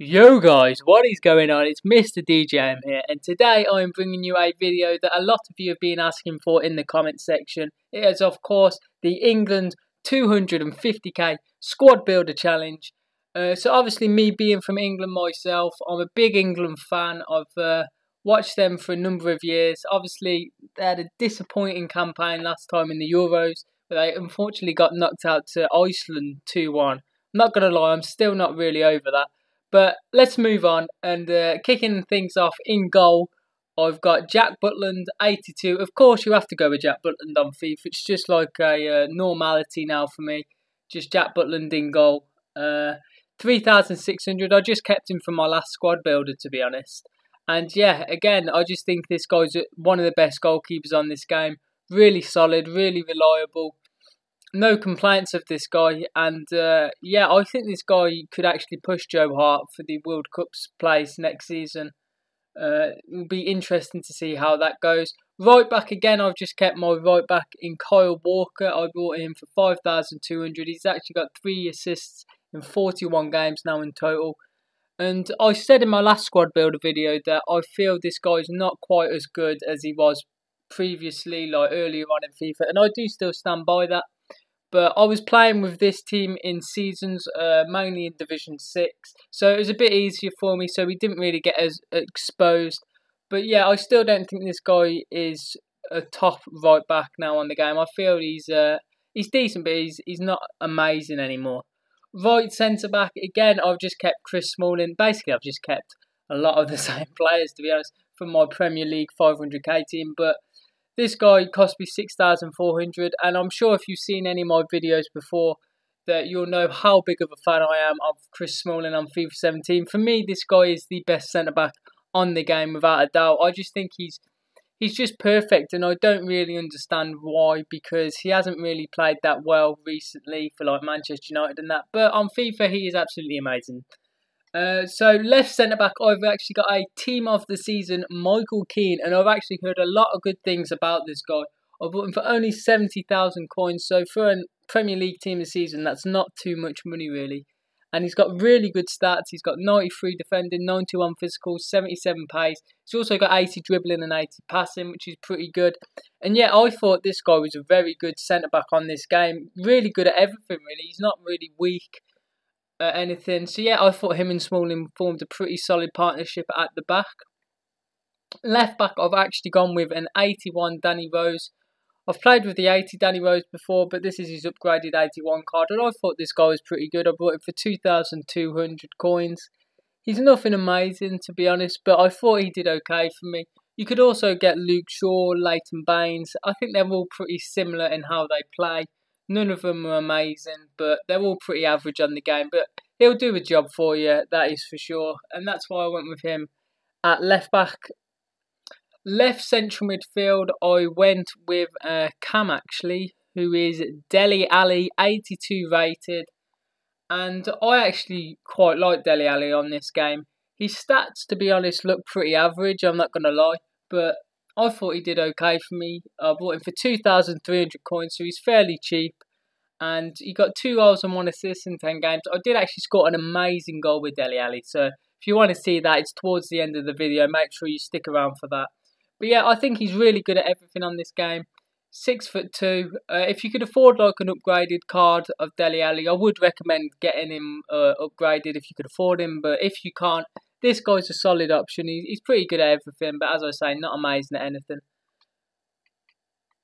Yo guys, what is going on? It's Mr. DJM here, and today I'm bringing you a video that a lot of you have been asking for in the comment section. It is of course the England 250K squad builder challenge. So obviously me being from England myself, I'm a big England fan. I've watched them for a number of years. Obviously they had a disappointing campaign last time in the Euros, but they unfortunately got knocked out to Iceland 2-1. I'm not going to lie, I'm still not really over that. But let's move on, and kicking things off in goal, I've got Jack Butland, 82. Of course, you have to go with Jack Butland on FIFA. It's just like a normality now for me. Just Jack Butland in goal. 3,600. I just kept him from my last squad builder, to be honest. And yeah, again, I just think this guy's one of the best goalkeepers on this game. Really solid, really reliable. No complaints of this guy, and yeah, I think this guy could actually push Joe Hart for the World Cup's place next season. It will be interesting to see how that goes. Right back again, I've just kept my right back in Kyle Walker. I bought him for 5,200. He's actually got 3 assists in 41 games now in total. And I said in my last squad builder video that I feel this guy's not quite as good as he was previously, like earlier on in FIFA, and I do still stand by that. But I was playing with this team in seasons, mainly in Division 6. So it was a bit easier for me, so we didn't really get as exposed. But yeah, I still don't think this guy is a top right back now on the game. I feel he's decent, but he's not amazing anymore. Right centre back, again, I've just kept Chris Smalling. Basically, I've just kept a lot of the same players, to be honest, from my Premier League 500k team. But this guy cost me 6,400, and I'm sure if you've seen any of my videos before, that you'll know how big of a fan I am of Chris Smalling on FIFA 17. For me, this guy is the best centre-back on the game, without a doubt. I just think he's just perfect, and I don't really understand why, because he hasn't really played that well recently for like Manchester United and that. But on FIFA, he is absolutely amazing. So left centre-back, I've actually got a team of the season, Michael Keane, and I've actually heard a lot of good things about this guy. I bought him for only 70,000 coins, so for a Premier League team of the season, that's not too much money really. And he's got really good stats. He's got 93 defending, 91 physical, 77 pace. He's also got 80 dribbling and 80 passing, which is pretty good. And yeah, I thought this guy was a very good centre-back on this game. Really good at everything really. He's not really weak anything. So yeah, I thought him and Smalling formed a pretty solid partnership at the back. Left back, I've actually gone with an 81 Danny Rose. I've played with the 80 Danny Rose before, but this is his upgraded 81 card, and I thought this guy was pretty good. I bought it for 2,200 coins. He's nothing amazing, to be honest, but I thought he did okay for me. You could also get Luke Shaw, Leighton Baines. I think they're all pretty similar in how they play. None of them are amazing, but they're all pretty average on the game. But he'll do a job for you, that is for sure. And that's why I went with him at left back. Left central midfield, I went with Cam actually, who is Dele Alli, 82 rated. And I actually quite like Dele Alli on this game. His stats, to be honest, look pretty average, I'm not going to lie. But I thought he did okay for me. I bought him for 2,300 coins, so he's fairly cheap. And he got 2 goals and 1 assist in 10 games. I did actually score an amazing goal with Dele Alli. So if you want to see that, it's towards the end of the video. Make sure you stick around for that. But yeah, I think he's really good at everything on this game. 6'2". If you could afford like an upgraded card of Dele Alli, I would recommend getting him upgraded if you could afford him. But if you can't, this guy's a solid option. He's pretty good at everything, but as I say, not amazing at anything.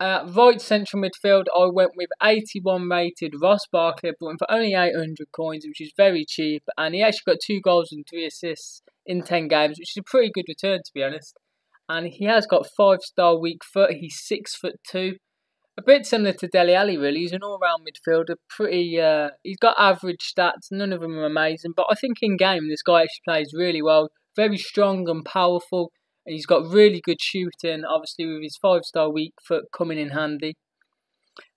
Right central midfield, I went with 81 rated Ross Barkley. I bought him for only 800 coins, which is very cheap. And he actually got 2 goals and 3 assists in 10 games, which is a pretty good return, to be honest. And he has got 5-star weak foot. He's 6'2". A bit similar to Dele Alli, really. He's an all-round midfielder. He's got average stats. None of them are amazing. But I think in game, this guy actually plays really well. Very strong and powerful. And he's got really good shooting, obviously, with his 5-star weak foot coming in handy.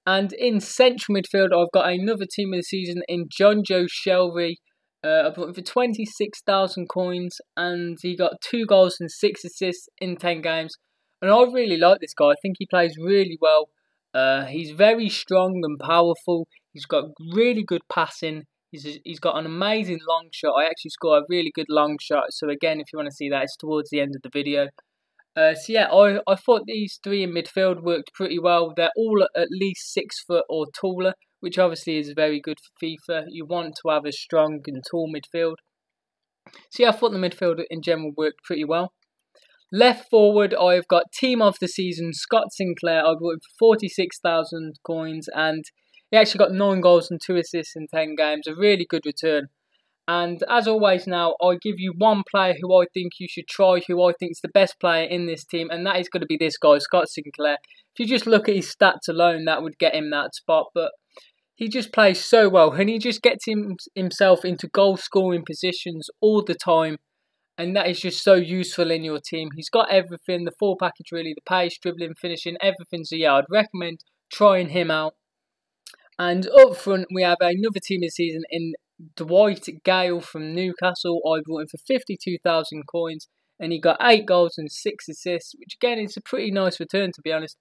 And in central midfield, I've got another team of the season in John Joe Shelby. I bought him for 26,000 coins, and he got 2 goals and 6 assists in 10 games. And I really like this guy. I think he plays really well. He's very strong and powerful. He's got really good passing. He's got an amazing long shot. I actually score a really good long shot. So again, if you want to see that, it's towards the end of the video. So yeah, I thought these three in midfield worked pretty well. They're all at least 6 foot or taller, which obviously is very good for FIFA. You want to have a strong and tall midfield. So yeah, I thought the midfield in general worked pretty well. Left forward, I've got Team of the Season, Scott Sinclair. I bought him for 46,000 coins, and he actually got 9 goals and 2 assists in 10 games. A really good return. And as always now, I give you one player who I think you should try, who I think is the best player in this team, and that is going to be this guy, Scott Sinclair. If you just look at his stats alone, that would get him that spot, but he just plays so well, and he just gets himself into goal-scoring positions all the time, and that is just so useful in your team. He's got everything, the full package really, the pace, dribbling, finishing, everything. So yeah, I'd recommend trying him out. And up front, we have another team this season in Dwight Gale from Newcastle. I bought him for 52,000 coins, and he got 8 goals and 6 assists, which again is a pretty nice return, to be honest.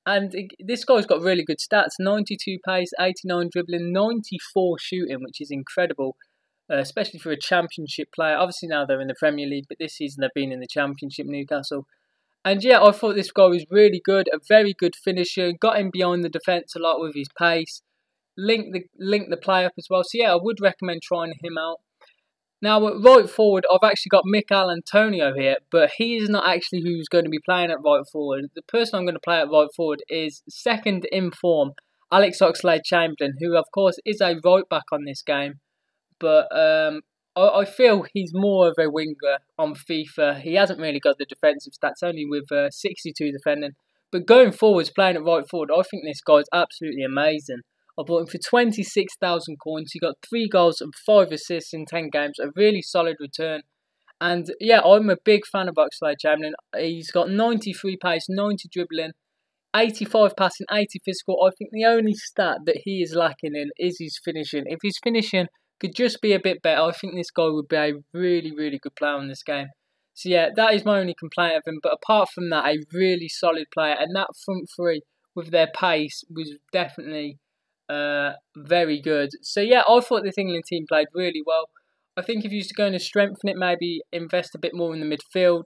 And this guy's got really good stats: 92 pace, 89 dribbling, 94 shooting, which is incredible, especially for a Championship player. Obviously now they're in the Premier League, but this season they've been in the Championship, Newcastle. And yeah, I thought this guy was really good, a very good finisher, got him behind the defence a lot with his pace, link the play up as well. So yeah, I would recommend trying him out. Now at right forward, I've actually got Mikel Antonio here, but he is not actually who's going to be playing at right forward. The person I'm going to play at right forward is second in form, Alex Oxlade-Chamberlain, who of course is a right back on this game, but I feel he's more of a winger on FIFA. He hasn't really got the defensive stats, only with 62 defending. But going forwards, playing at right forward, I think this guy's absolutely amazing. I bought him for 26,000 coins. He got 3 goals and 5 assists in 10 games. A really solid return. And yeah, I'm a big fan of Oxlade-Chamberlain. He's got 93 pace, 90 dribbling, 85 passing, 80 physical. I think the only stat that he is lacking in is his finishing. If his finishing could just be a bit better, I think this guy would be a really, really good player in this game. So yeah, that is my only complaint of him. But apart from that, a really solid player. And that front three with their pace was definitely very good. So yeah, I thought this England team played really well. I think if you're going to strengthen it, maybe invest a bit more in the midfield.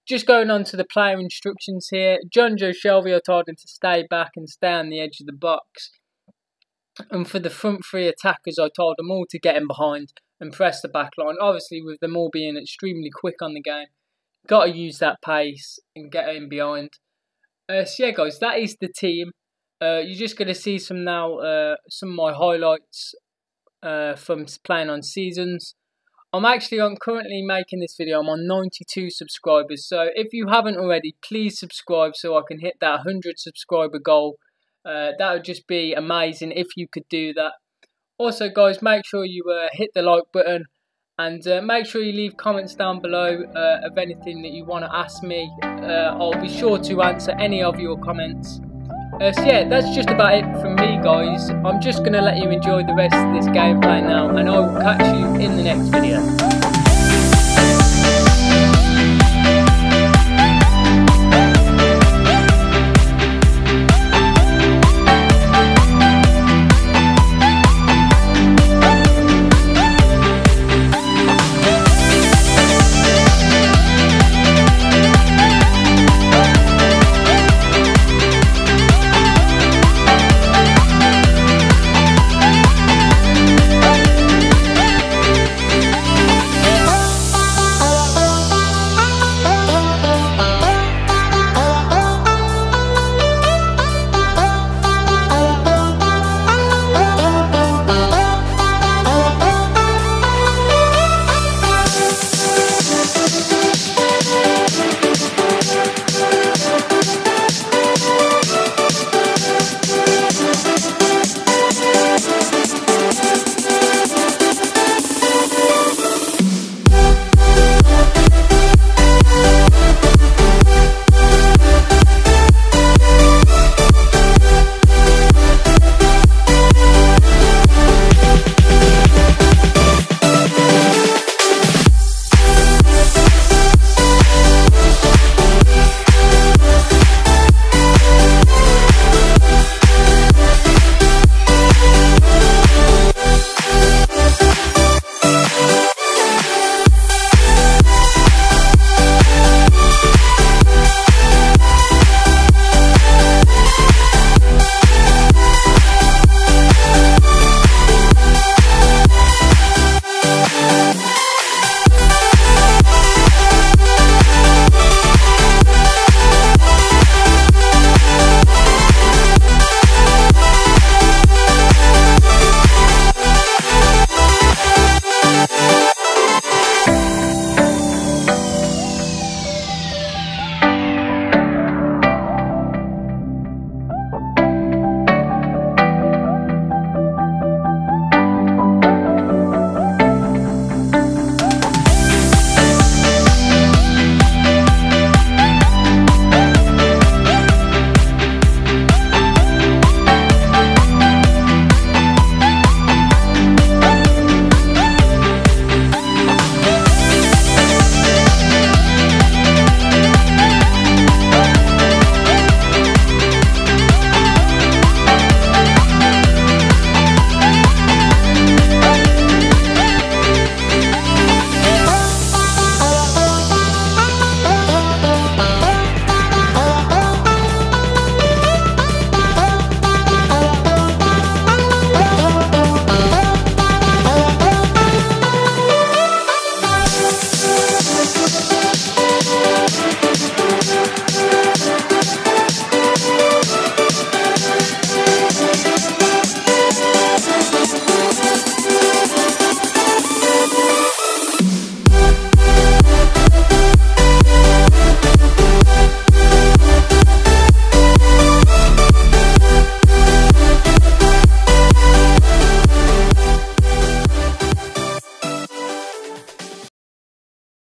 Just going on to the player instructions here. John Joe Shelby, I told him to stay back and stay on the edge of the box. And for the front three attackers, I told them all to get in behind and press the back line. Obviously, with them all being extremely quick on the game, got to use that pace and get in behind. So yeah, guys, that is the team. You're just going to see some now, some of my highlights from playing on seasons. I'm currently making this video. I'm on 92 subscribers. So if you haven't already, please subscribe so I can hit that 100 subscriber goal. That would just be amazing if you could do that. Also, guys, make sure you hit the like button, and make sure you leave comments down below of anything that you want to ask me. I'll be sure to answer any of your comments. So yeah, that's just about it from me, guys. I'm just going to let you enjoy the rest of this gameplay now, and I will catch you in the next video.